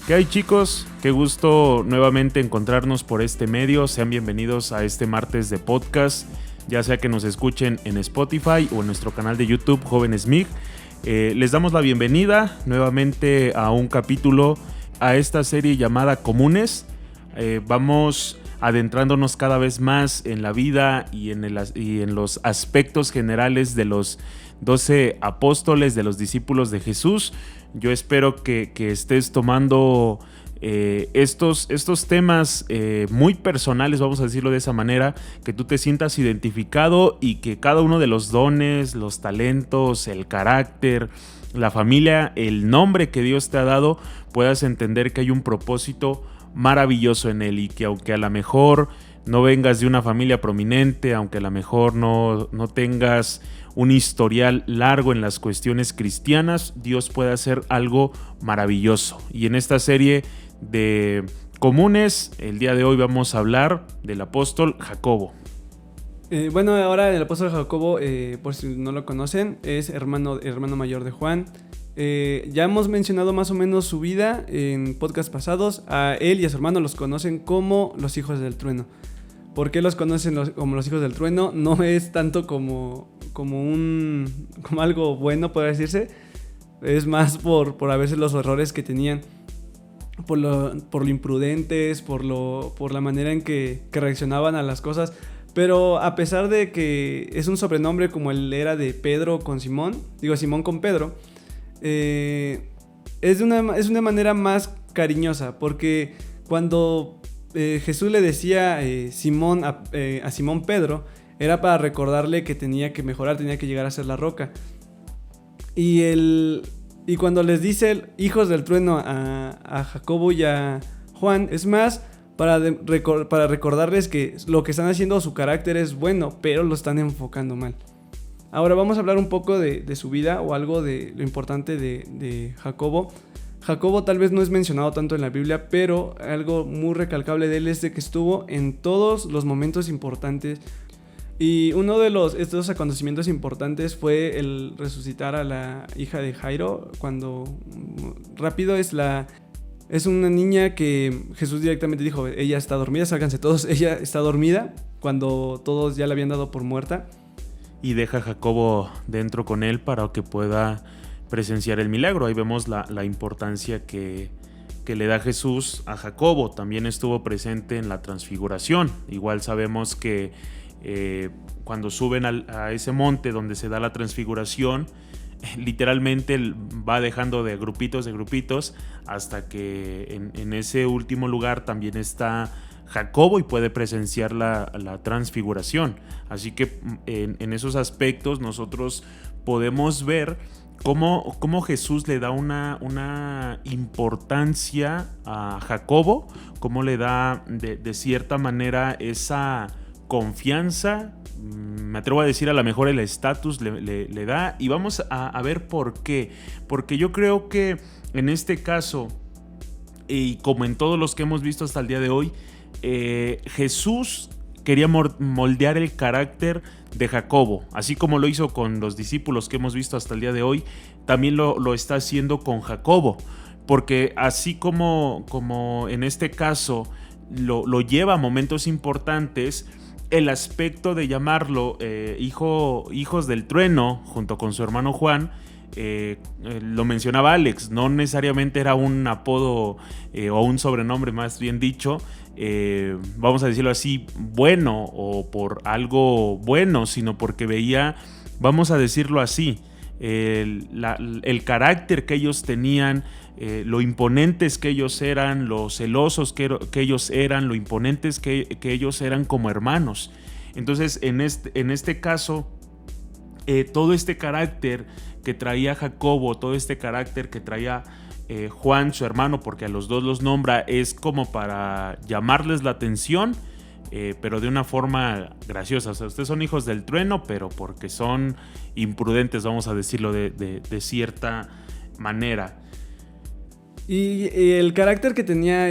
¿Qué hay, chicos? Qué gusto nuevamente encontrarnos por este medio. Sean bienvenidos a este martes de podcast, ya sea que nos escuchen en Spotify o en nuestro canal de YouTube Jóvenes MIG. Les damos la bienvenida nuevamente a un capítulo a esta serie llamada Comunes. Vamos adentrándonos cada vez más en la vida y en los aspectos generales de los 12 apóstoles, de los discípulos de Jesús. Yo espero que estés tomando estos temas muy personales, vamos a decirlo de esa manera, que tú te sientas identificado y que cada uno de los dones, los talentos, el carácter, la familia, el nombre que Dios te ha dado, puedas entender que hay un propósito maravilloso en él y que aunque a lo mejor no vengas de una familia prominente, aunque a lo mejor no tengas un historial largo en las cuestiones cristianas, Dios puede hacer algo maravilloso. Y en esta serie de Comunes, el día de hoy vamos a hablar del apóstol Jacobo. Bueno, ahora el apóstol Jacobo, por si no lo conocen, es hermano mayor de Juan. Ya hemos mencionado más o menos su vida en podcasts pasados. A él y a su hermano los conocen como los hijos del trueno. ¿Por qué los conocen como los hijos del trueno? No es tanto como algo bueno, podría decirse. Es más por a veces los errores que tenían, por lo imprudentes, por la manera en que reaccionaban a las cosas. Pero a pesar de que es un sobrenombre como él era de Pedro con Simón, Simón con Pedro, es de una manera más cariñosa, porque cuando Jesús le decía Simón a Simón Pedro, era para recordarle que tenía que mejorar, tenía que llegar a ser la roca. Y cuando les dice hijos del trueno a Jacobo y a Juan, es más para recordarles que lo que están haciendo, su carácter es bueno, pero lo están enfocando mal. Ahora vamos a hablar un poco de su vida o algo de lo importante de Jacobo. Jacobo tal vez no es mencionado tanto en la Biblia, pero algo muy recalcable de él es de que estuvo en todos los momentos importantes. Y uno de estos acontecimientos importantes fue el resucitar a la hija de Jairo, cuando rápido es una niña que Jesús directamente dijo, ella está dormida, sálganse todos, ella está dormida, cuando todos ya la habían dado por muerta. Y deja a Jacobo dentro con él para que pueda presenciar el milagro. Ahí vemos la importancia que le da Jesús a Jacobo. También estuvo presente en la transfiguración. Igual sabemos que cuando suben a ese monte donde se da la transfiguración, literalmente va dejando de grupitos hasta que en ese último lugar también está Jacobo y puede presenciar la transfiguración. Así que en esos aspectos nosotros podemos ver cómo Jesús le da una importancia a Jacobo, cómo le da de cierta manera esa confianza, me atrevo a decir a lo mejor el estatus le da, y vamos a ver por qué. Porque yo creo que en este caso, y como en todos los que hemos visto hasta el día de hoy, Jesús quería moldear el carácter de Jacobo, así como lo hizo con los discípulos que hemos visto hasta el día de hoy, también lo está haciendo con Jacobo, porque así como en este caso lo lleva a momentos importantes, el aspecto de llamarlo hijos del trueno junto con su hermano Juan, lo mencionaba Alex, no necesariamente era un apodo o un sobrenombre, más bien dicho, vamos a decirlo así, bueno o por algo bueno, sino porque veía, vamos a decirlo así, el carácter que ellos tenían, lo imponentes que ellos eran, lo celosos que ellos eran, lo imponentes que ellos eran como hermanos. Entonces en este caso, todo este carácter que traía Jacobo, todo este carácter que traía Juan, su hermano, porque a los dos los nombra, es como para llamarles la atención, pero de una forma graciosa. O sea, ustedes son hijos del trueno, pero porque son imprudentes, vamos a decirlo de cierta manera. Y el carácter que tenía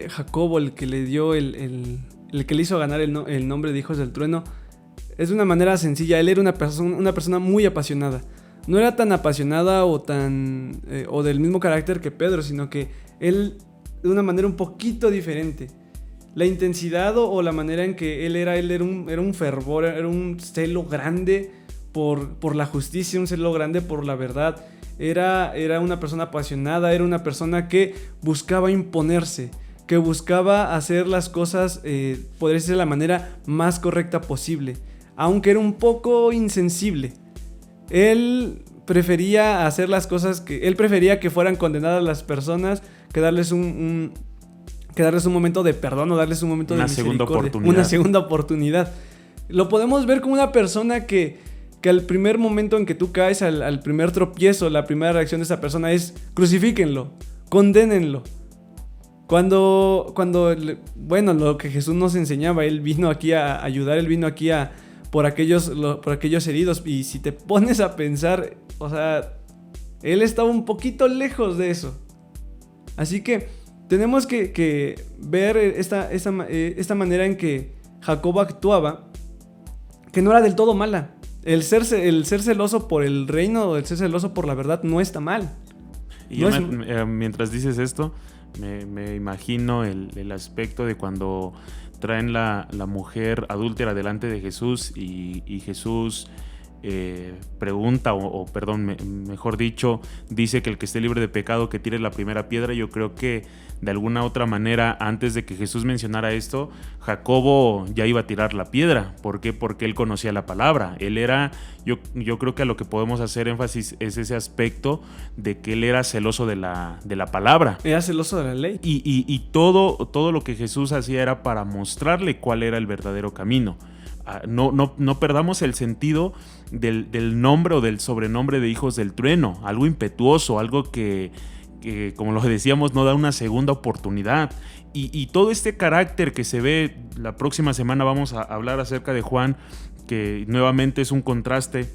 Jacobo, el que le dio el que le hizo ganar el nombre de hijos del trueno, es de una manera sencilla. Él era una persona muy apasionada. No era tan apasionada o del mismo carácter que Pedro, sino que él de una manera un poquito diferente. La intensidad o la manera en que él era un fervor, era un celo grande por la justicia, un celo grande por la verdad. Era una persona apasionada, era una persona que buscaba imponerse, que buscaba hacer las cosas, podría ser de la manera más correcta posible, aunque era un poco insensible. Él prefería hacer las cosas él prefería que fueran condenadas las personas que darles un momento de perdón o darles un momento de misericordia, una segunda oportunidad. Lo podemos ver como una persona que al primer momento en que tú caes, al primer tropiezo, la primera reacción de esa persona es crucifíquenlo, condénenlo. Cuando lo que Jesús nos enseñaba, Él vino aquí a ayudar, Él vino aquí por aquellos heridos. Y si te pones a pensar, o sea, Él estaba un poquito lejos de eso. Así que tenemos que ver esta manera en que Jacobo actuaba, que no era del todo mala. El ser celoso por el reino o el ser celoso por la verdad no está mal. Y mientras dices esto, me imagino el aspecto de cuando traen la mujer adúltera delante de Jesús y Jesús pregunta, mejor dicho, dice que el que esté libre de pecado que tire la primera piedra. Yo creo que de alguna otra manera, antes de que Jesús mencionara esto, Jacobo ya iba a tirar la piedra. ¿Por qué? Porque él conocía la palabra. Él era, yo creo que a lo que podemos hacer énfasis es ese aspecto de que él era celoso de la palabra. Era celoso de la ley. Y todo lo que Jesús hacía era para mostrarle cuál era el verdadero camino. No perdamos el sentido del nombre o del sobrenombre de hijos del trueno. Algo impetuoso, algo que como lo decíamos, no da una segunda oportunidad. Y todo este carácter que se ve, la próxima semana vamos a hablar acerca de Juan, que nuevamente es un contraste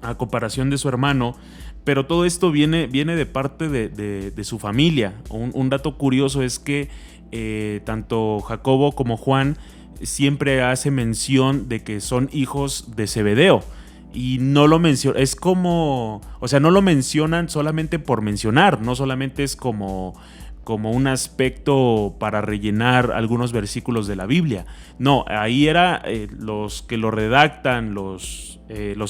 a comparación de su hermano, pero todo esto viene de parte de su familia. Un dato curioso es que tanto Jacobo como Juan siempre hace mención de que son hijos de Zebedeo. Y no lo mencionan, es como, o sea, no lo mencionan solamente por mencionar, no solamente es como un aspecto para rellenar algunos versículos de la Biblia. No, ahí era los que lo redactan, los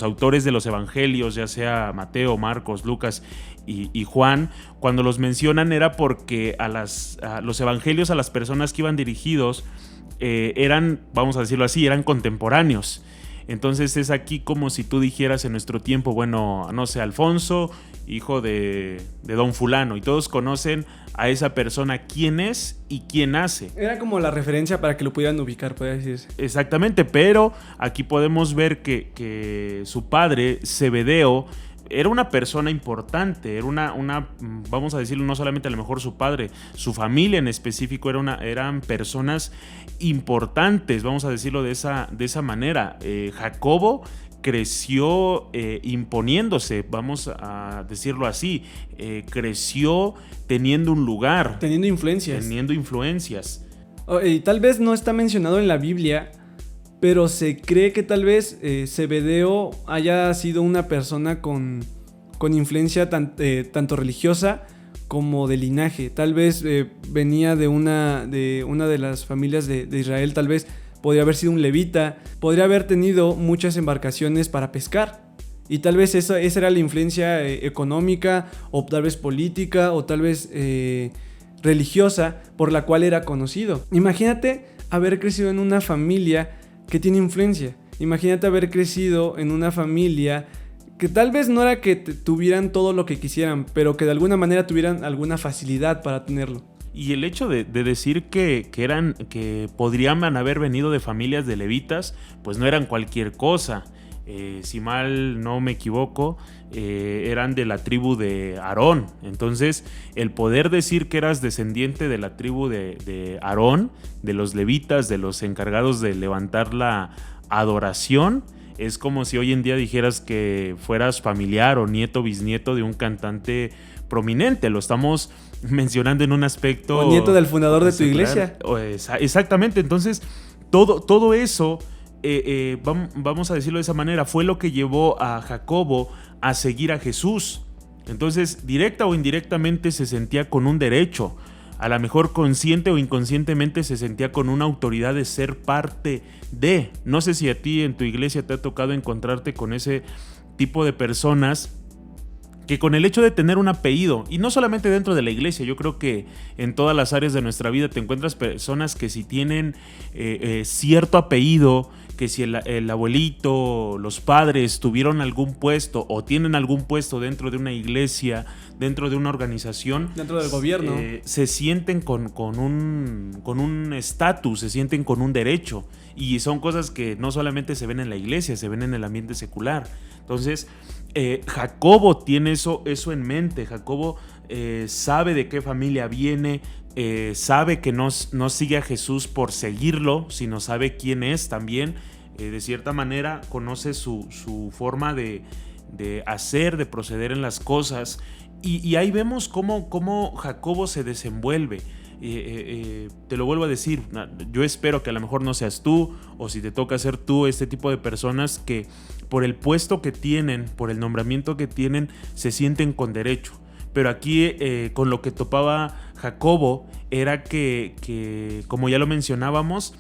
autores de los evangelios, ya sea Mateo, Marcos, Lucas y Juan, cuando los mencionan era porque a los evangelios, a las personas que iban dirigidos, eran, vamos a decirlo así, eran contemporáneos. Entonces es aquí como si tú dijeras en nuestro tiempo, bueno, no sé, Alfonso, hijo de don fulano, y todos conocen a esa persona quién es y quién hace. Era como la referencia para que lo pudieran ubicar, podría decirse. Exactamente, pero aquí podemos ver que su padre, Zebedeo, era una persona importante, era una vamos a decirlo, no solamente a lo mejor su padre, su familia en específico eran personas importantes, vamos a decirlo de esa manera. Jacobo creció imponiéndose, vamos a decirlo así, creció teniendo un lugar. Teniendo influencias. Y tal vez no está mencionado en la Biblia, pero se cree que tal vez Zebedeo haya sido una persona con influencia tanto religiosa como de linaje. Tal vez venía de una de las familias de Israel, tal vez podría haber sido un levita, podría haber tenido muchas embarcaciones para pescar. Y tal vez esa era la influencia económica, o tal vez política, o tal vez religiosa por la cual era conocido. Imagínate haber crecido en una familia que tiene influencia. Imagínate haber crecido en una familia que tal vez no era que tuvieran todo lo que quisieran, pero que de alguna manera tuvieran alguna facilidad para tenerlo. Y el hecho de decir que podrían haber venido de familias de levitas, pues no eran cualquier cosa. Si mal no me equivoco, eran de la tribu de Aarón. Entonces, el poder decir que eras descendiente de la tribu de Aarón, de los levitas, de los encargados de levantar la adoración, es como si hoy en día dijeras que fueras familiar o nieto, bisnieto de un cantante prominente. Lo estamos mencionando en un aspecto... O nieto del fundador de tu iglesia. Exactamente. Entonces, todo eso... vamos a decirlo de esa manera, fue lo que llevó a Jacobo a seguir a Jesús. Entonces, directa o indirectamente se sentía con un derecho. a lo mejor consciente o inconscientemente se sentía con una autoridad de ser parte de. No sé si a ti en tu iglesia te ha tocado encontrarte con ese tipo de personas que con el hecho de tener un apellido, y no solamente dentro de la iglesia, yo creo que en todas las áreas de nuestra vida te encuentras personas que si tienen cierto apellido, que si el abuelito, los padres tuvieron algún puesto o tienen algún puesto dentro de una iglesia, dentro de una organización, dentro del gobierno, se sienten con un estatus, se sienten con un derecho, y son cosas que no solamente se ven en la iglesia, se ven en el ambiente secular. Entonces Jacobo tiene eso en mente. Jacobo sabe de qué familia viene, sabe que no sigue a Jesús por seguirlo, sino sabe quién es también. De cierta manera conoce su forma de hacer, de proceder en las cosas, y ahí vemos cómo Jacobo se desenvuelve. Te lo vuelvo a decir, yo espero que a lo mejor no seas tú, o si te toca ser tú, este tipo de personas que por el puesto que tienen, por el nombramiento que tienen, se sienten con derecho. Pero aquí con lo que topaba Jacobo era que como ya lo mencionábamos,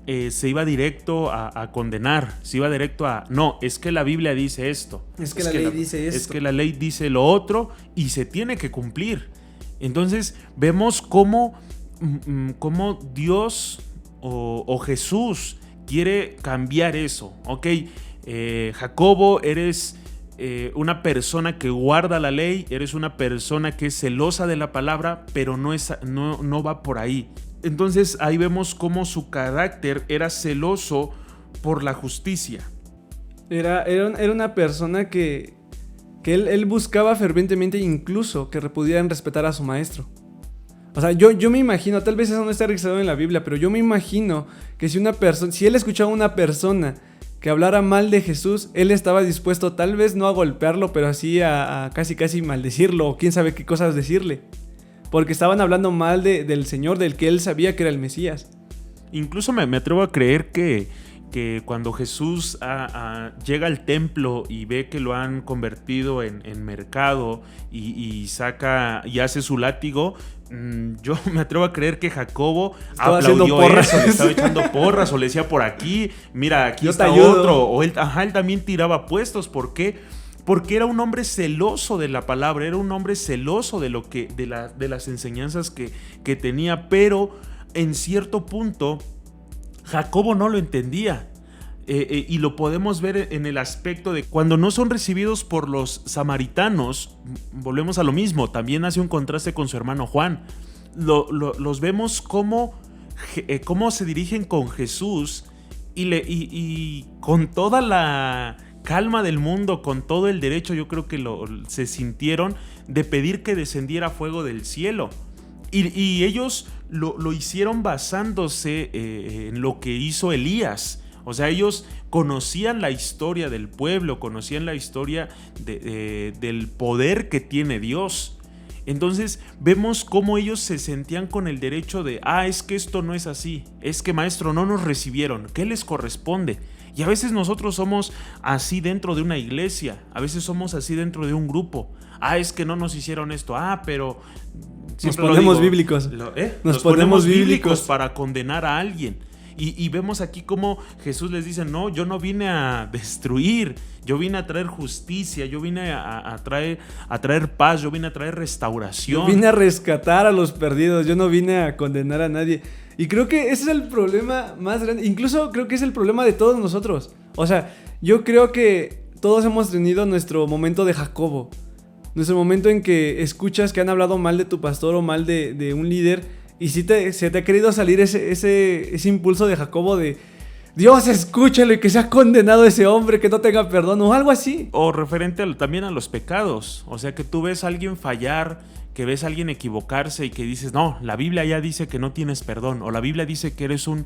se iba directo a condenar, se iba directo a, no, es que la Biblia dice esto, es que la ley dice esto, es que la ley dice lo otro y se tiene que cumplir. Entonces vemos cómo Dios o Jesús quiere cambiar eso. Ok, Jacobo, eres una persona que guarda la ley, eres una persona que es celosa de la palabra, pero no va por ahí. Entonces ahí vemos cómo su carácter era celoso por la justicia. Era una persona que él buscaba fervientemente, incluso que pudieran respetar a su maestro. O sea, yo me imagino, tal vez eso no está registrado en la Biblia, pero yo me imagino que si él escuchaba a una persona que hablara mal de Jesús, él estaba dispuesto tal vez no a golpearlo, pero así a casi maldecirlo, o quién sabe qué cosas decirle. Porque estaban hablando mal del Señor, del que él sabía que era el Mesías. Incluso me atrevo a creer que cuando Jesús llega al templo y ve que lo han convertido en mercado y saca y hace su látigo, yo me atrevo a creer que Jacobo aplaudió eso, le estaba echando porras, o le decía por aquí, mira, aquí está otro, o él también tiraba puestos. ¿Por qué? Porque era un hombre celoso de la palabra, era un hombre celoso de las enseñanzas que tenía, pero en cierto punto Jacobo no lo entendía. Y lo podemos ver en el aspecto de cuando no son recibidos por los samaritanos. Volvemos a lo mismo, también hace un contraste con su hermano Juan. Los vemos cómo se dirigen con Jesús y con toda la calma del mundo, con todo el derecho, yo creo que se sintieron de pedir que descendiera fuego del cielo. Y ellos lo hicieron basándose en lo que hizo Elías. O sea, ellos conocían la historia del pueblo, conocían la historia del poder que tiene Dios. Entonces vemos cómo ellos se sentían con el derecho de, es que esto no es así, es que maestro no nos recibieron, ¿qué les corresponde? Y a veces nosotros somos así dentro de una iglesia, a veces somos así dentro de un grupo. Es que no nos hicieron esto, pero... Nos ponemos bíblicos. Nos ponemos bíblicos para condenar a alguien. Y vemos aquí cómo Jesús les dice, no, yo no vine a destruir, yo vine a traer justicia, yo vine a traer paz, yo vine a traer restauración. Yo vine a rescatar a los perdidos, yo no vine a condenar a nadie. Y creo que ese es el problema más grande, incluso creo que es el problema de todos nosotros. O sea, yo creo que todos hemos tenido nuestro momento de Jacobo, nuestro momento en que escuchas que han hablado mal de tu pastor o mal de un líder. Y si se te ha querido salir ese impulso de Jacobo de Dios, escúchalo y que sea condenado ese hombre, que no tenga perdón o algo así. O referente también a los pecados. O sea, que tú ves a alguien fallar, que ves a alguien equivocarse y que dices, no, la Biblia ya dice que no tienes perdón. O la Biblia dice que eres un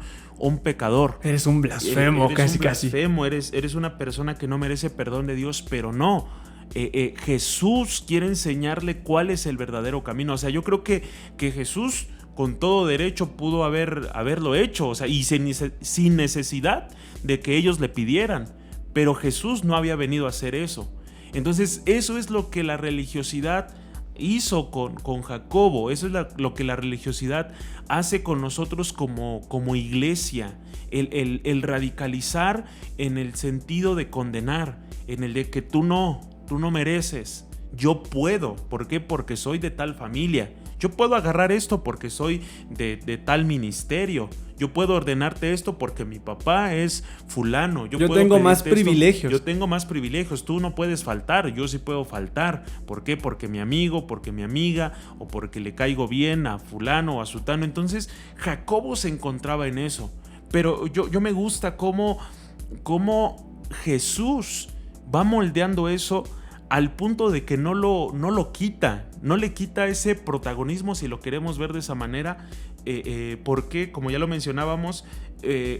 pecador. Eres un blasfemo, eres un blasfemo, eres una persona que no merece perdón de Dios, pero no. Jesús quiere enseñarle cuál es el verdadero camino. O sea, yo creo que Jesús con todo derecho pudo haberlo hecho, o sea, y sin necesidad de que ellos le pidieran, pero Jesús no había venido a hacer eso. Entonces eso es lo que la religiosidad hizo con Jacobo. Eso es lo que la religiosidad hace con nosotros como iglesia. El radicalizar en el sentido de condenar, en el de que tú no mereces. Yo puedo. ¿Por qué? Porque soy de tal familia. Yo puedo agarrar esto porque soy de tal ministerio. Yo puedo ordenarte esto porque mi papá es fulano. Yo tengo más privilegios. Yo tengo más privilegios. Tú no puedes faltar. Yo sí puedo faltar. ¿Por qué? Porque mi amigo, porque mi amiga, o porque le caigo bien a fulano o a sutano. Entonces, Jacobo se encontraba en eso. Pero yo me gusta cómo Jesús va moldeando eso al punto de que no lo quita. No le quita ese protagonismo, si lo queremos ver de esa manera, porque, como ya lo mencionábamos,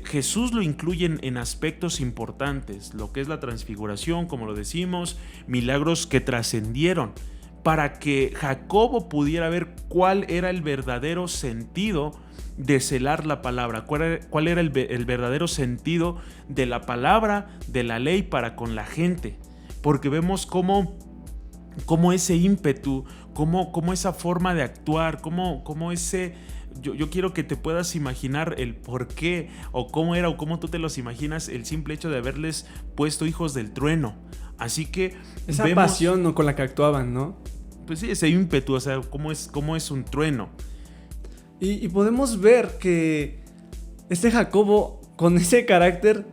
Jesús lo incluye en aspectos importantes, lo que es la transfiguración, como lo decimos, milagros que trascendieron, para que Jacobo pudiera ver cuál era el verdadero sentido de celar la palabra, cuál era el verdadero sentido de la palabra, de la ley para con la gente, porque vemos cómo ese ímpetu, cómo esa forma de actuar, cómo ese... Yo quiero que te puedas imaginar el por qué, o cómo era, o cómo tú te los imaginas, el simple hecho de haberles puesto hijos del trueno. Así que esa pasión, ¿no?, con la que actuaban, ¿no? Pues sí, ese ímpetu, o sea, cómo es un trueno. Y podemos ver que este Jacobo, con ese carácter,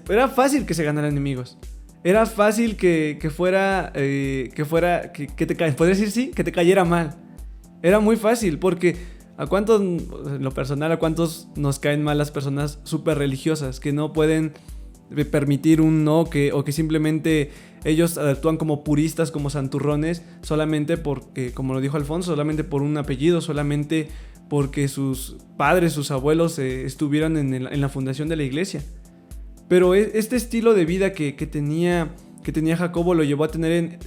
era fácil que se ganara enemigos. Era fácil que podrías decir sí, que te cayera mal. Era muy fácil, porque ¿a cuántos, en lo personal, a cuántos nos caen mal las personas súper religiosas que no pueden permitir un no, o que simplemente ellos actúan como puristas, como santurrones, solamente porque, como lo dijo Alfonso, solamente por un apellido, solamente porque sus padres, sus abuelos estuvieron en la fundación de la iglesia? Pero este estilo de vida que tenía Jacobo lo llevó a tener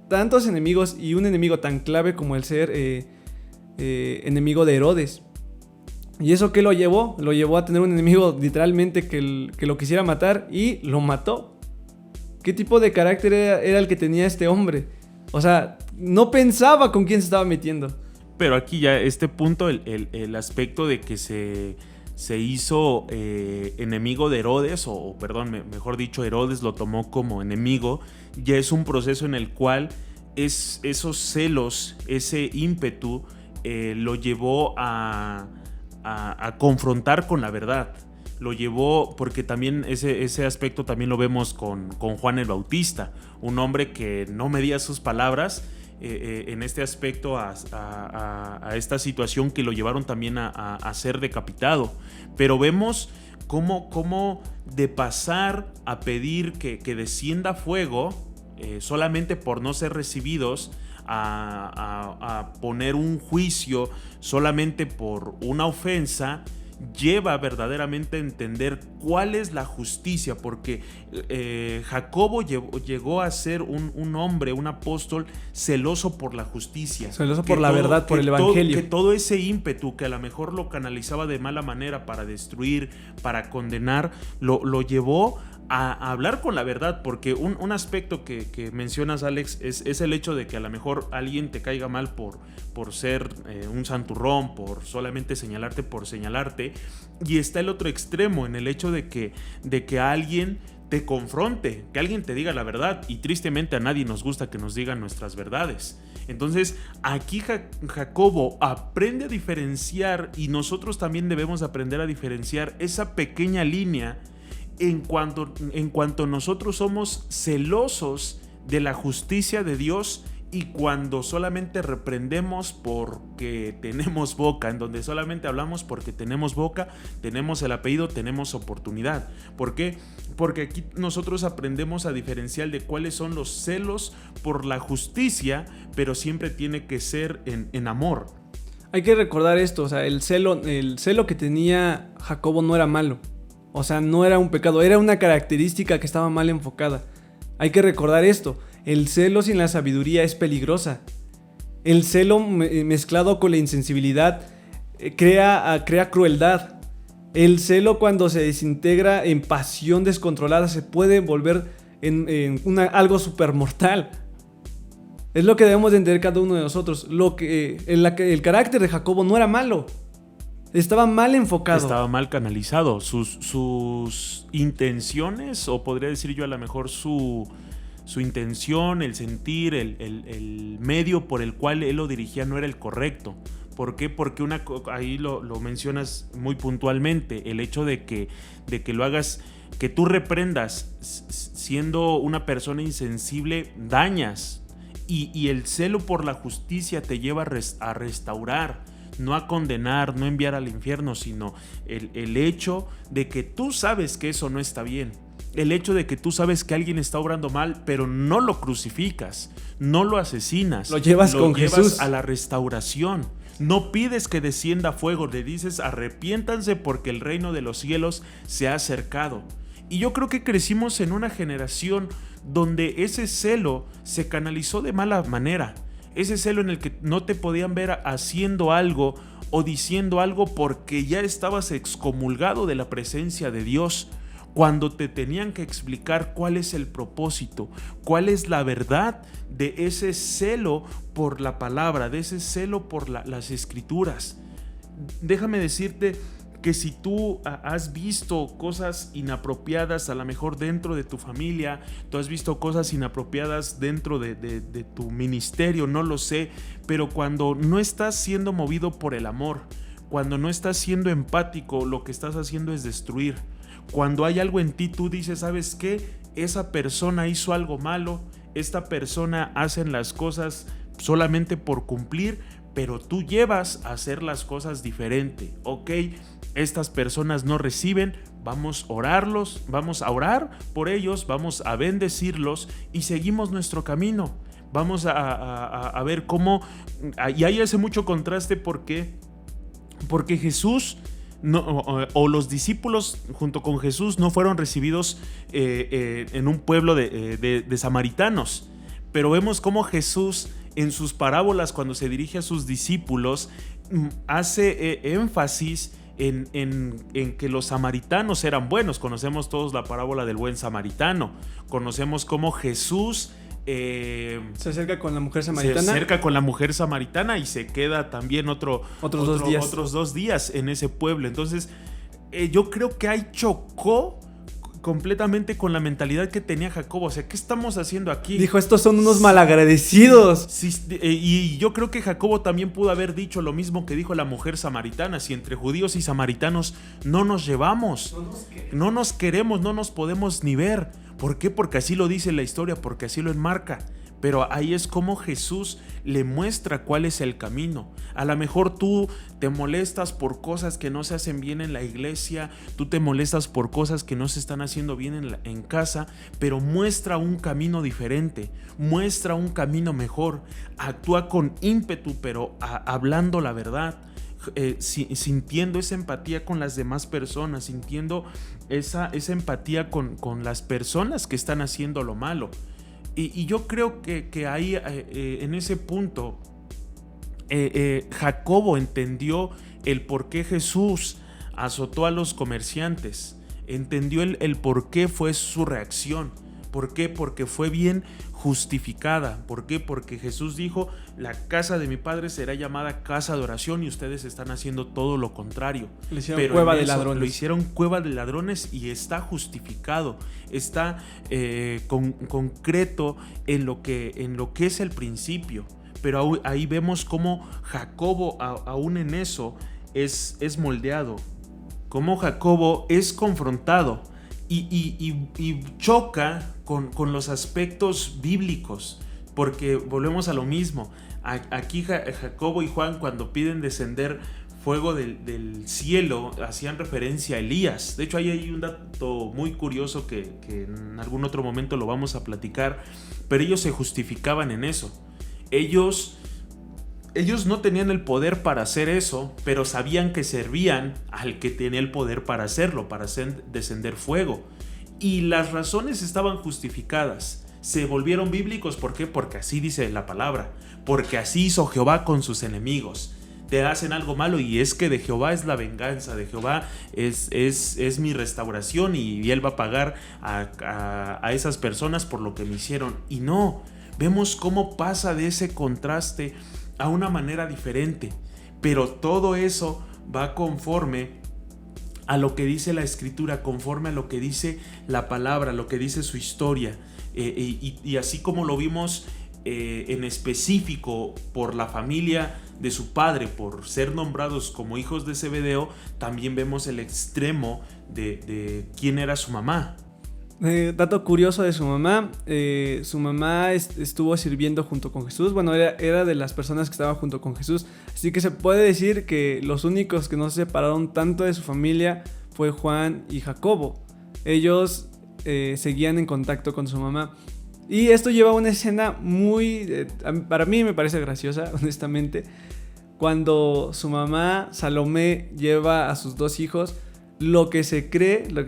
tantos enemigos, y un enemigo tan clave como el ser enemigo de Herodes. ¿Y eso qué lo llevó? Lo llevó a tener un enemigo literalmente que lo quisiera matar, y lo mató. ¿Qué tipo de carácter era el que tenía este hombre? O sea, no pensaba con quién se estaba metiendo. Pero aquí ya este punto, el aspecto de que se hizo enemigo de Herodes, mejor dicho, Herodes lo tomó como enemigo, ya es un proceso en el cual esos celos, ese ímpetu, lo llevó a confrontar con la verdad. Lo llevó, porque también ese aspecto también lo vemos con Juan el Bautista, un hombre que no medía sus palabras, en este aspecto a esta situación que lo llevaron también a ser decapitado. Pero vemos cómo de pasar a pedir que descienda fuego solamente por no ser recibidos, a poner un juicio solamente por una ofensa, lleva verdaderamente a entender cuál es la justicia, porque Jacobo llegó a ser un hombre, un apóstol celoso por la justicia, celoso por la verdad, por el evangelio. Que todo ese ímpetu que a lo mejor lo canalizaba de mala manera para destruir, para condenar, lo llevó a hablar con la verdad, porque un aspecto que mencionas, Alex, es el hecho de que a lo mejor alguien te caiga mal por ser un santurrón, por solamente señalarte por señalarte, y está el otro extremo en el hecho de que alguien te confronte, que alguien te diga la verdad, y tristemente a nadie nos gusta que nos digan nuestras verdades. Entonces aquí Jacobo aprende a diferenciar, y nosotros también debemos aprender a diferenciar esa pequeña línea en cuanto nosotros somos celosos de la justicia de Dios, y cuando solamente reprendemos porque tenemos boca, en donde solamente hablamos porque tenemos boca, tenemos el apellido, tenemos oportunidad. ¿Por qué? Porque aquí nosotros aprendemos a diferenciar de cuáles son los celos por la justicia, pero siempre tiene que ser en amor. Hay que recordar esto, o sea, el celo que tenía Jacobo no era malo. O sea, no era un pecado, era una característica que estaba mal enfocada. Hay que recordar esto. El celo sin la sabiduría es peligrosa. El celo mezclado con la insensibilidad crea crueldad. El celo, cuando se desintegra en pasión descontrolada, se puede volver en algo supermortal. Es lo que debemos de entender cada uno de nosotros. El carácter de Jacobo no era malo. Estaba mal enfocado. Estaba mal canalizado. Sus intenciones, o podría decir yo a lo mejor su intención, el sentir, el medio por el cual él lo dirigía no era el correcto. ¿Por qué? Porque ahí lo mencionas muy puntualmente. El hecho de que lo hagas, que tú reprendas siendo una persona insensible, dañas. Y el celo por la justicia te lleva a restaurar, no a condenar, no a enviar al infierno, sino el hecho de que tú sabes que eso no está bien. El hecho de que tú sabes que alguien está obrando mal, pero no lo crucificas, no lo asesinas. Lo llevas con Jesús a la restauración. No pides que descienda fuego, le dices arrepiéntanse porque el reino de los cielos se ha acercado. Y yo creo que crecimos en una generación donde ese celo se canalizó de mala manera. Ese celo en el que no te podían ver haciendo algo o diciendo algo porque ya estabas excomulgado de la presencia de Dios, cuando te tenían que explicar cuál es el propósito, cuál es la verdad de ese celo por la palabra, de ese celo por las escrituras. Déjame decirte que si tú has visto cosas inapropiadas a lo mejor dentro de tu familia, tú has visto cosas inapropiadas dentro de tu ministerio, no lo sé, pero cuando no estás siendo movido por el amor, cuando no estás siendo empático, lo que estás haciendo es destruir. Cuando hay algo en ti, tú dices, ¿sabes qué? Esa persona hizo algo malo, esta persona hace las cosas solamente por cumplir, pero tú llevas a hacer las cosas diferente, ¿ok? Estas personas no reciben, vamos a orar por ellos, vamos a bendecirlos y seguimos nuestro camino. Vamos a ver cómo, y ahí hace mucho contraste porque Jesús o los discípulos junto con Jesús no fueron recibidos en un pueblo de samaritanos, pero vemos cómo Jesús en sus parábolas, cuando se dirige a sus discípulos, hace énfasis en que los samaritanos eran buenos. Conocemos todos la parábola del buen samaritano. Conocemos cómo Jesús se acerca con la mujer samaritana. Se acerca con la mujer samaritana y se queda también otros 2 días en ese pueblo. Entonces, yo creo que ahí chocó completamente con la mentalidad que tenía Jacobo. O sea, ¿qué estamos haciendo aquí? Dijo, estos son unos malagradecidos. Sí, y yo creo que Jacobo también pudo haber dicho lo mismo que dijo la mujer samaritana. Si entre judíos y samaritanos no nos llevamos, no nos queremos, no nos podemos ni ver. ¿Por qué? Porque así lo dice la historia, porque así lo enmarca. Pero ahí es como Jesús le muestra cuál es el camino. A lo mejor tú te molestas por cosas que no se hacen bien en la iglesia, tú te molestas por cosas que no se están haciendo bien en casa, pero muestra un camino diferente, muestra un camino mejor, actúa con ímpetu, pero hablando la verdad. Sintiendo esa empatía con las demás personas, sintiendo esa empatía con las personas que están haciendo lo malo. Y yo creo que ahí, en ese punto, Jacobo entendió el por qué Jesús azotó a los comerciantes, entendió el por qué fue su reacción. ¿Por qué? Porque fue bien justificada. ¿Por qué? Porque Jesús dijo, la casa de mi padre será llamada casa de oración y ustedes están haciendo todo lo contrario. Le hicieron cueva de ladrones. Lo hicieron cueva de ladrones y está justificado. Está concreto en lo que es el principio. Pero ahí vemos cómo Jacobo, aún en eso, es moldeado. Cómo Jacobo es confrontado y choca con los aspectos bíblicos, porque volvemos a lo mismo. Aquí Jacobo y Juan, cuando piden descender fuego del cielo, hacían referencia a Elías. De hecho, ahí hay un dato muy curioso que en algún otro momento lo vamos a platicar, pero ellos se justificaban en eso. Ellos no tenían el poder para hacer eso, pero sabían que servían al que tenía el poder para hacerlo, para hacer descender fuego. Y las razones estaban justificadas. Se volvieron bíblicos. ¿Por qué? Porque así dice la palabra. Porque así hizo Jehová con sus enemigos. Te hacen algo malo y es que de Jehová es la venganza, de Jehová es mi restauración y él va a pagar a esas personas por lo que me hicieron. Y no, vemos cómo pasa de ese contraste a una manera diferente, pero todo eso va conforme a lo que dice la Escritura, conforme a lo que dice la palabra, lo que dice su historia, y así como lo vimos en específico por la familia de su padre, por ser nombrados como hijos de Zebedeo, también vemos el extremo de quién era su mamá. Dato curioso de su mamá estuvo sirviendo junto con Jesús. Bueno, era de las personas que estaban junto con Jesús. Así que se puede decir que los únicos que no se separaron tanto de su familia fue Juan y Jacobo. Ellos seguían en contacto con su mamá. Y esto lleva a una escena muy... para mí me parece graciosa, honestamente. Cuando su mamá, Salomé, lleva a sus 2 hijos... Lo que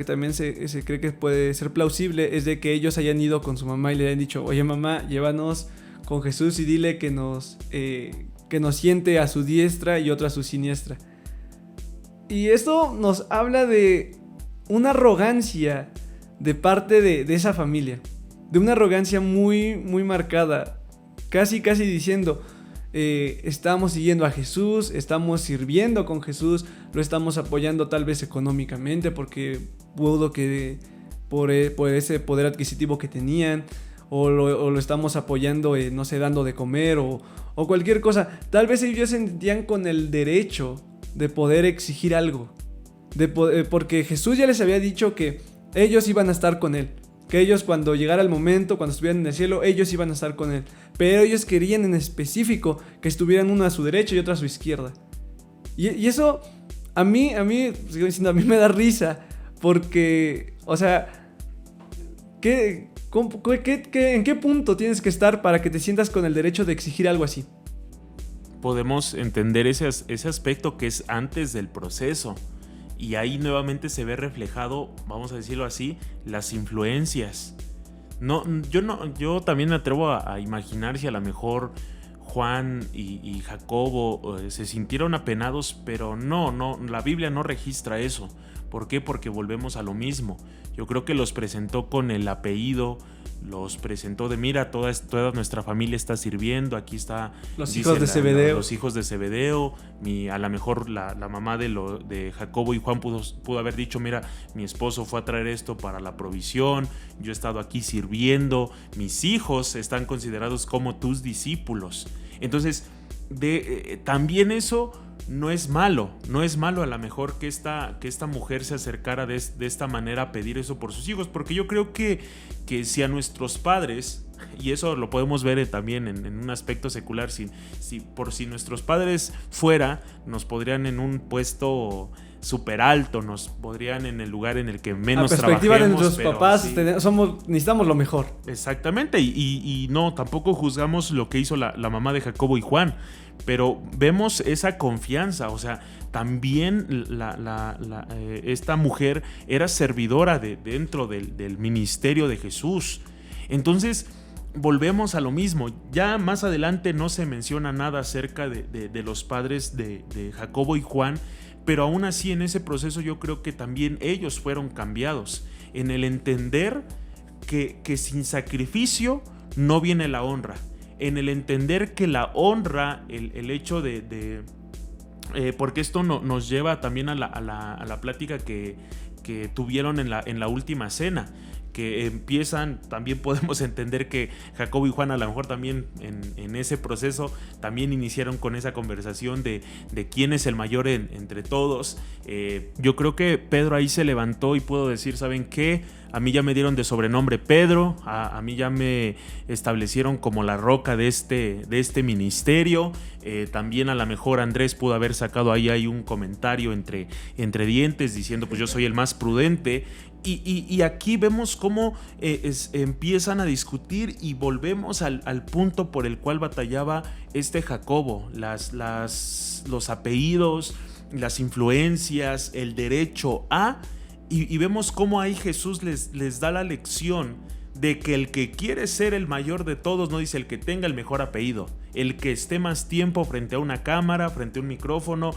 también se cree que puede ser plausible es de que ellos hayan ido con su mamá y le hayan dicho: oye mamá, llévanos con Jesús y dile que nos siente a su diestra y otro a su siniestra. Y esto nos habla de una arrogancia de parte de esa familia, de una arrogancia muy, muy marcada, casi diciendo: estamos siguiendo a Jesús, estamos sirviendo con Jesús, lo estamos apoyando tal vez económicamente porque pudo que por ese poder adquisitivo que tenían, o lo estamos apoyando, no sé, dando de comer o cualquier cosa. Tal vez ellos se sentían con el derecho de poder exigir algo, porque Jesús ya les había dicho que ellos iban a estar con él, que ellos cuando llegara el momento, cuando estuvieran en el cielo, ellos iban a estar con él. Pero ellos querían en específico que estuvieran uno a su derecha y otro a su izquierda. Y eso a mí, sigo diciendo, a mí me da risa. Porque, o sea, ¿en qué punto tienes que estar para que te sientas con el derecho de exigir algo así? Podemos entender ese aspecto que es antes del proceso. Y ahí nuevamente se ve reflejado, vamos a decirlo así, las influencias. Yo también me atrevo a imaginar si a lo mejor Juan y Jacobo se sintieron apenados, pero no, la Biblia no registra eso. ¿Por qué? Porque volvemos a lo mismo. Yo creo que los presentó con el apellido, los presentó de: mira, toda nuestra familia está sirviendo, aquí está los hijos de Zebedeo. Los hijos de Zebedeo. A lo mejor la mamá de Jacobo y Juan pudo haber dicho: mira, mi esposo fue a traer esto para la provisión, yo he estado aquí sirviendo, mis hijos están considerados como tus discípulos. Entonces, también eso no es malo a lo mejor que esta mujer se acercara de esta manera a pedir eso por sus hijos, porque yo creo que si a nuestros padres, y eso lo podemos ver también en un aspecto secular, si nuestros padres nos podrían en un puesto súper alto, nos podrían en el lugar en el que menos trabajemos. La perspectiva de nuestros papás, sí, necesitamos lo mejor. Exactamente, y no, tampoco juzgamos lo que hizo la mamá de Jacobo y Juan, pero vemos esa confianza. O sea, también esta mujer era servidora dentro del ministerio de Jesús. Entonces volvemos a lo mismo. Ya más adelante no se menciona nada acerca de los padres de Jacobo y Juan, pero aún así en ese proceso yo creo que también ellos fueron cambiados en el entender que sin sacrificio no viene la honra, en el entender que la honra, el hecho porque esto nos lleva también a la plática que tuvieron en la última cena, que empiezan, también podemos entender que Jacobo y Juan a lo mejor también en ese proceso también iniciaron con esa conversación de quién es el mayor entre todos. Yo creo que Pedro ahí se levantó y pudo decir: ¿saben qué? A mí ya me dieron de sobrenombre Pedro, a mí ya me establecieron como la roca de este ministerio. También a lo mejor Andrés pudo haber sacado ahí un comentario entre dientes diciendo: pues yo soy el más prudente. Y aquí vemos cómo empiezan a discutir y volvemos al punto por el cual batallaba Jacobo, los apellidos, las influencias, el derecho a... Y vemos cómo ahí Jesús les da la lección de que el que quiere ser el mayor de todos, no dice el que tenga el mejor apellido, el que esté más tiempo frente a una cámara, frente a un micrófono,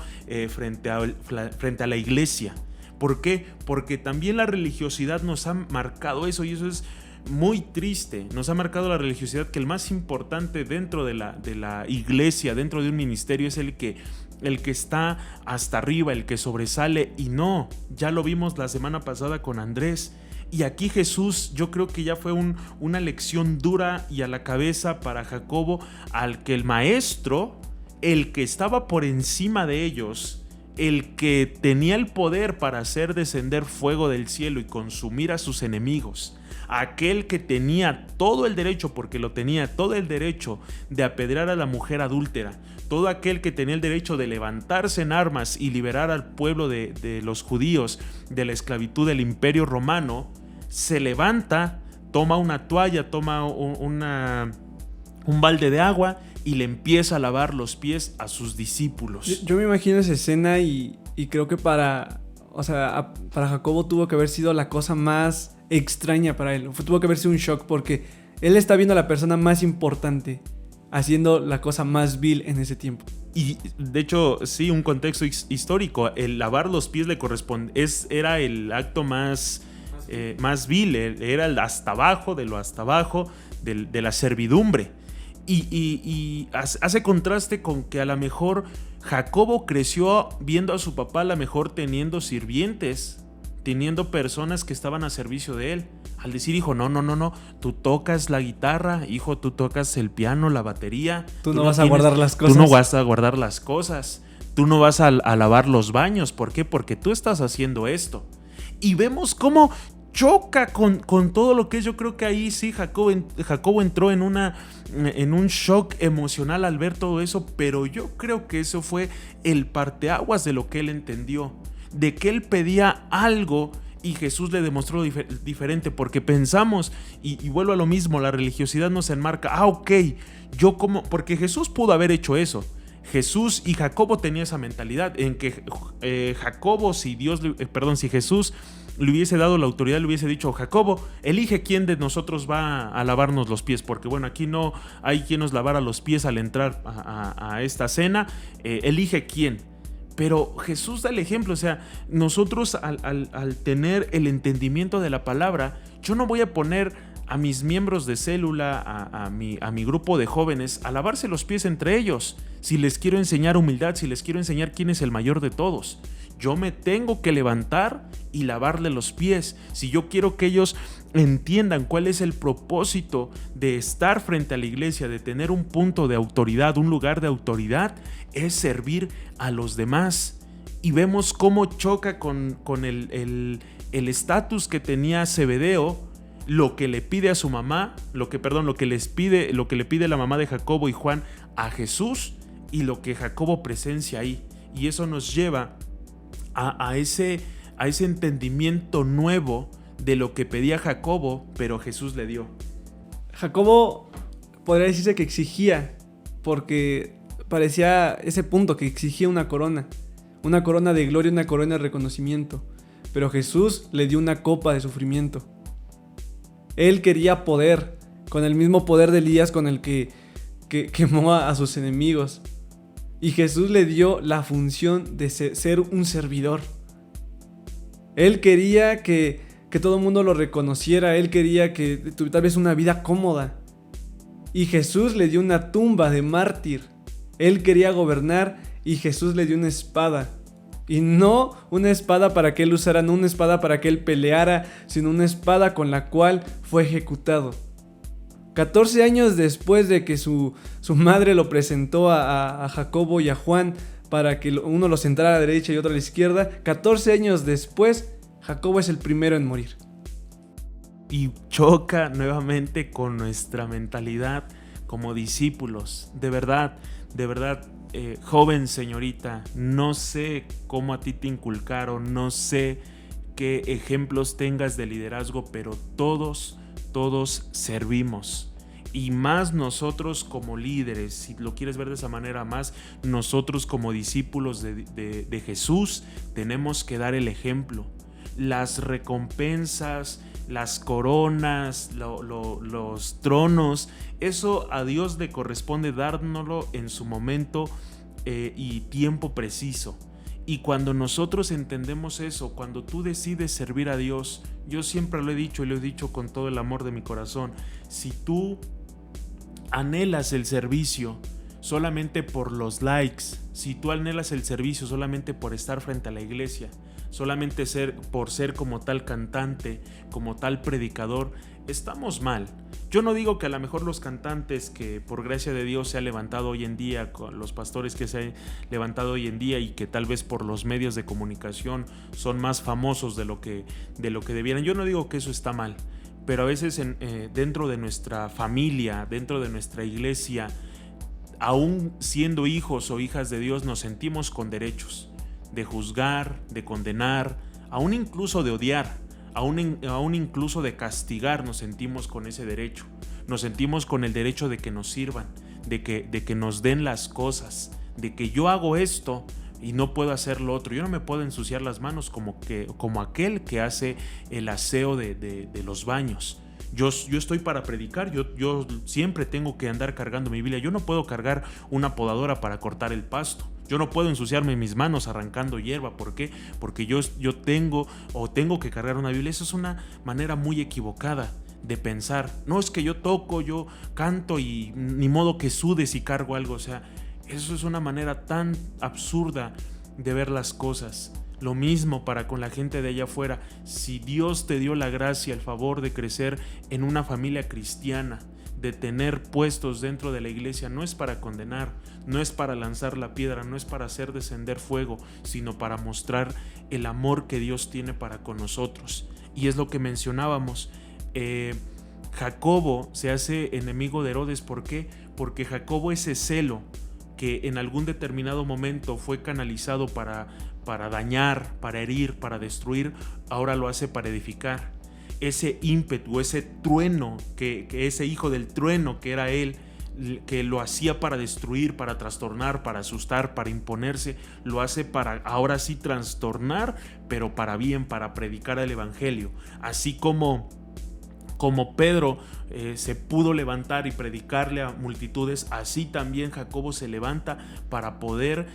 frente a la iglesia. ¿Por qué? Porque también la religiosidad nos ha marcado eso, y eso es muy triste. Nos ha marcado la religiosidad que el más importante dentro de la iglesia, dentro de un ministerio, es el que está hasta arriba, el que sobresale, y no, ya lo vimos la semana pasada con Andrés. Y aquí Jesús, yo creo que ya fue una lección dura y a la cabeza para Jacobo, al que el maestro, el que estaba por encima de ellos, el que tenía el poder para hacer descender fuego del cielo y consumir a sus enemigos, aquel que tenía todo el derecho, porque lo tenía todo el derecho de apedrear a la mujer adúltera, todo aquel que tenía el derecho de levantarse en armas y liberar al pueblo de los judíos de la esclavitud del Imperio Romano, se levanta, toma una toalla, toma un balde de agua y le empieza a lavar los pies a sus discípulos. Yo me imagino esa escena y creo que para Jacobo tuvo que haber sido la cosa más extraña para él. Tuvo que haber sido un shock porque él está viendo a la persona más importante haciendo la cosa más vil en ese tiempo. Y de hecho, sí, un contexto histórico. El lavar los pies le corresponde, era el acto más vil, era el hasta abajo de lo hasta abajo de la servidumbre. Y hace contraste con que a lo mejor Jacobo creció viendo a su papá a lo mejor teniendo sirvientes, teniendo personas que estaban a servicio de él. Al decir, hijo, no, tú tocas la guitarra, hijo, tú tocas el piano, la batería. Tú no vas a guardar las cosas. Tú no vas a guardar las cosas. Tú no vas a lavar los baños. ¿Por qué? Porque tú estás haciendo esto. Y vemos cómo choca con todo lo que es. Yo creo que ahí sí Jacobo entró en un shock emocional al ver todo eso, pero yo creo que eso fue el parteaguas de lo que él entendió, de que él pedía algo y Jesús le demostró diferente, porque pensamos, y vuelvo a lo mismo, la religiosidad nos enmarca, porque Jesús pudo haber hecho eso. Jesús y Jacobo tenían esa mentalidad en que si Jesús le hubiese dado la autoridad, le hubiese dicho, Jacobo, elige quién de nosotros va a lavarnos los pies, porque bueno, aquí no hay quien nos lavara los pies al entrar a esta cena, elige quién. Pero Jesús da el ejemplo, o sea, nosotros al tener el entendimiento de la palabra, yo no voy a poner a mis miembros de célula, a mi grupo de jóvenes, a lavarse los pies entre ellos. Si les quiero enseñar humildad, si les quiero enseñar quién es el mayor de todos, yo me tengo que levantar y lavarle los pies. Si yo quiero que ellos entiendan cuál es el propósito de estar frente a la iglesia, de tener un punto de autoridad, un lugar de autoridad, es servir a los demás. Y vemos cómo choca con el estatus que tenía Zebedeo, lo que le pide a su mamá, lo que le pide la mamá de Jacobo y Juan a Jesús, y lo que Jacobo presencia ahí. Y eso nos lleva a ese entendimiento nuevo de lo que pedía Jacobo, pero Jesús le dio. Jacobo podría decirse que exigía, porque parecía ese punto que exigía una corona de gloria, una corona de reconocimiento, pero Jesús le dio una copa de sufrimiento. Él quería poder, con el mismo poder de Elías con el que quemó a sus enemigos. Y Jesús le dio la función de ser un servidor. Él quería que todo el mundo lo reconociera. Él quería que tuviera tal vez una vida cómoda. Y Jesús le dio una tumba de mártir. Él quería gobernar y Jesús le dio una espada. Y no una espada para que él usara, no una espada para que él peleara, sino una espada con la cual fue ejecutado. 14 años después de que su madre lo presentó a Jacobo y a Juan para que uno lo sentara a la derecha y otro a la izquierda, 14 años después, Jacobo es el primero en morir. Y choca nuevamente con nuestra mentalidad como discípulos. De verdad, joven señorita, no sé cómo a ti te inculcaron, no sé qué ejemplos tengas de liderazgo, pero todos servimos. Y más nosotros como líderes, si lo quieres ver de esa manera, más nosotros como discípulos de Jesús, tenemos que dar el ejemplo. Las recompensas, las coronas, los tronos, eso a Dios le corresponde dárnoslo en su momento y tiempo preciso. Y cuando nosotros entendemos eso, cuando tú decides servir a Dios, yo siempre lo he dicho y lo he dicho con todo el amor de mi corazón, si tú anhelas el servicio solamente por los likes, si tú anhelas el servicio solamente por estar frente a la iglesia, solamente por ser como tal cantante, como tal predicador, estamos mal. Yo no digo que a lo mejor los cantantes que por gracia de Dios se han levantado hoy en día, los pastores que se han levantado hoy en día y que tal vez por los medios de comunicación son más famosos de lo que debieran, yo no digo que eso está mal, pero a veces dentro de nuestra familia, dentro de nuestra iglesia, aún siendo hijos o hijas de Dios, nos sentimos con derechos de juzgar, de condenar, aún incluso de odiar. Aún incluso de castigar nos sentimos con ese derecho. Nos sentimos con el derecho de que nos sirvan, de que nos den las cosas, de que yo hago esto y no puedo hacer lo otro. Yo no me puedo ensuciar las manos como aquel que hace el aseo de los baños. Yo estoy para predicar, yo siempre tengo que andar cargando mi Biblia. Yo no puedo cargar una podadora para cortar el pasto. Yo no puedo ensuciarme mis manos arrancando hierba. ¿Por qué? Porque yo tengo que cargar una Biblia. Eso es una manera muy equivocada de pensar. No es que yo toco, yo canto y ni modo que sude si cargo algo. O sea, eso es una manera tan absurda de ver las cosas. Lo mismo para con la gente de allá afuera. Si Dios te dio la gracia, el favor de crecer en una familia cristiana, de tener puestos dentro de la iglesia, no es para condenar, no es para lanzar la piedra, no es para hacer descender fuego, sino para mostrar el amor que Dios tiene para con nosotros. Y es lo que mencionábamos. Jacobo se hace enemigo de Herodes. ¿Por qué? Porque Jacobo, ese celo que en algún determinado momento fue canalizado para dañar, para herir, para destruir, ahora lo hace para edificar. Ese ímpetu, ese trueno, que ese hijo del trueno que era él, que lo hacía para destruir, para trastornar, para asustar, para imponerse, lo hace para ahora sí trastornar, pero para bien, para predicar el evangelio. Así como Pedro se pudo levantar y predicarle a multitudes, así también Jacobo se levanta para poder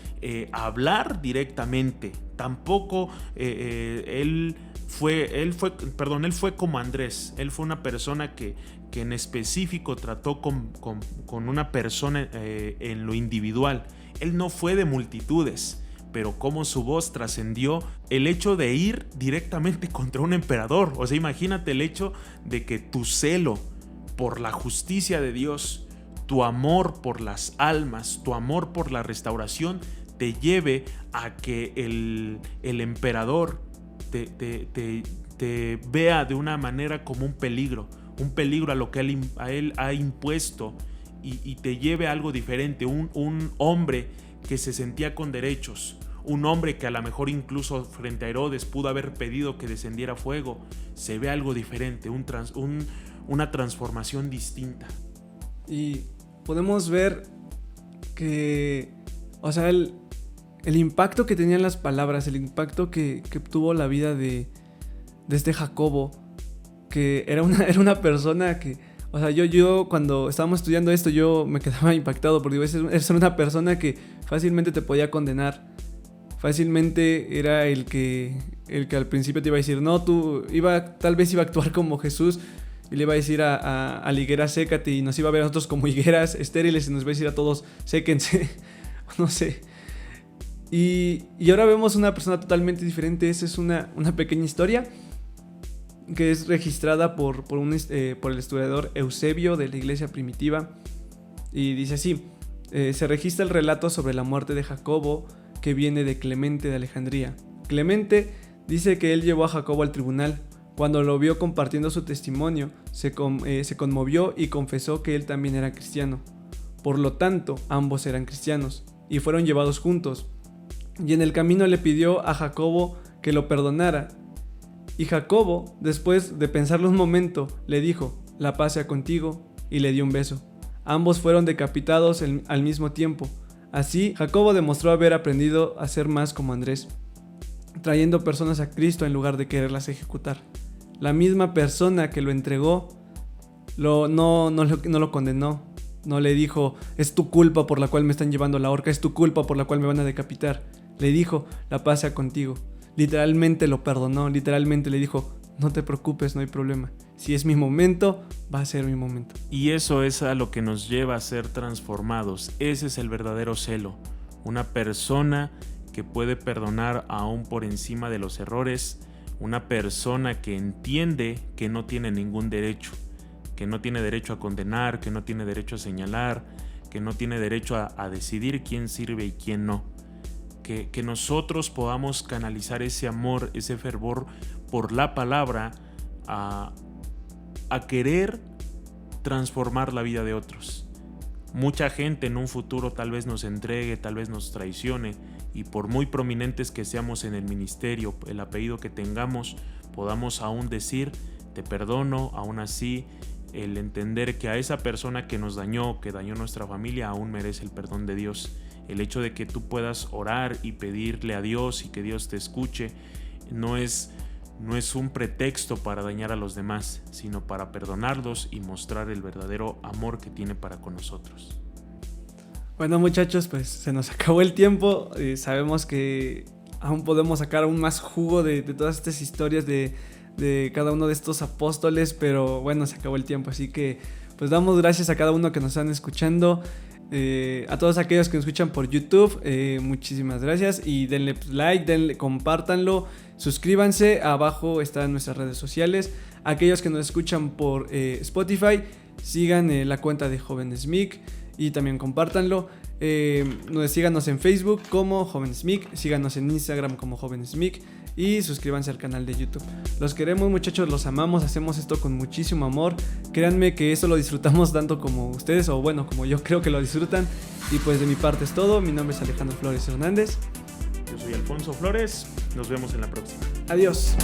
hablar directamente. Tampoco él fue como Andrés. Él fue una persona que en específico trató con una persona en lo individual. Él no fue de multitudes, pero cómo su voz trascendió el hecho de ir directamente contra un emperador. O sea, imagínate el hecho de que tu celo por la justicia de Dios, tu amor por las almas, tu amor por la restauración, te lleve a que el emperador te vea de una manera como un peligro a lo que a él ha impuesto, y te lleve a algo diferente. Un hombre que se sentía con derechos, un hombre que a lo mejor incluso frente a Herodes pudo haber pedido que descendiera fuego, se ve algo diferente, una transformación distinta. Y podemos ver que, o sea, el impacto que tenían las palabras, el impacto que tuvo la vida de este Jacobo, que era una persona que, o sea, yo cuando estábamos estudiando esto, yo me quedaba impactado, porque es una persona que fácilmente te podía condenar. Fácilmente era el que al principio te iba a decir, no, tal vez iba a actuar como Jesús y le iba a decir a la higuera, sécate, y nos iba a ver a nosotros como higueras estériles y nos iba a decir a todos, séquense, no sé. Y ahora vemos una persona totalmente diferente. Esa es una pequeña historia que es registrada por el historiador Eusebio de la iglesia primitiva, y dice así: se registra el relato sobre la muerte de Jacobo, que viene de Clemente de Alejandría. Clemente dice que él llevó a Jacobo al tribunal. Cuando lo vio compartiendo su testimonio, se conmovió y confesó que él también era cristiano. Por lo tanto, ambos eran cristianos y fueron llevados juntos. Y en el camino le pidió a Jacobo que lo perdonara. Y Jacobo, después de pensarlo un momento, le dijo: la paz sea contigo, y le dio un beso. Ambos fueron decapitados al mismo tiempo. Así, Jacobo demostró haber aprendido a ser más como Andrés, trayendo personas a Cristo en lugar de quererlas ejecutar. La misma persona que lo entregó no lo condenó. No le dijo: es tu culpa por la cual me están llevando a la horca, es tu culpa por la cual me van a decapitar. le dijo, la paz sea contigo. Literalmente lo perdonó, literalmente le dijo, no te preocupes, no hay problema. Si es mi momento, va a ser mi momento. Y eso es a lo que nos lleva a ser transformados. Ese es el verdadero celo. Una persona que puede perdonar aún por encima de los errores. Una persona que entiende que no tiene ningún derecho. Que no tiene derecho a condenar, que no tiene derecho a señalar, que no tiene derecho a decidir quién sirve y quién no. Que nosotros podamos canalizar ese amor, ese fervor por la palabra a querer transformar la vida de otros. Mucha gente en un futuro tal vez nos entregue, tal vez nos traicione, y por muy prominentes que seamos en el ministerio, el apellido que tengamos, podamos aún decir, te perdono. Aún así, el entender que a esa persona que nos dañó, que dañó nuestra familia, aún merece el perdón de Dios. El hecho de que tú puedas orar y pedirle a Dios y que Dios te escuche no es un pretexto para dañar a los demás, sino para perdonarlos y mostrar el verdadero amor que tiene para con nosotros. Bueno, muchachos, pues se nos acabó el tiempo. Sabemos que aún podemos sacar aún más jugo de todas estas historias de cada uno de estos apóstoles, pero bueno, se acabó el tiempo, así que pues damos gracias a cada uno que nos están escuchando. A todos aquellos que nos escuchan por YouTube, muchísimas gracias, y denle like, compártanlo, suscríbanse, abajo están nuestras redes sociales. Aquellos que nos escuchan por Spotify, sigan la cuenta de Jóvenes MIC y también compártanlo. Síganos en Facebook como Jóvenes MIC, síganos en Instagram como Jóvenes MIC y suscríbanse al canal de YouTube. Los queremos, muchachos, los amamos, hacemos esto con muchísimo amor. Créanme que esto lo disfrutamos tanto como ustedes, o bueno, como yo creo que lo disfrutan. Y pues de mi parte es todo. Mi nombre es Alejandro Flores Hernández. Yo soy Alfonso Flores. Nos vemos en la próxima. Adiós.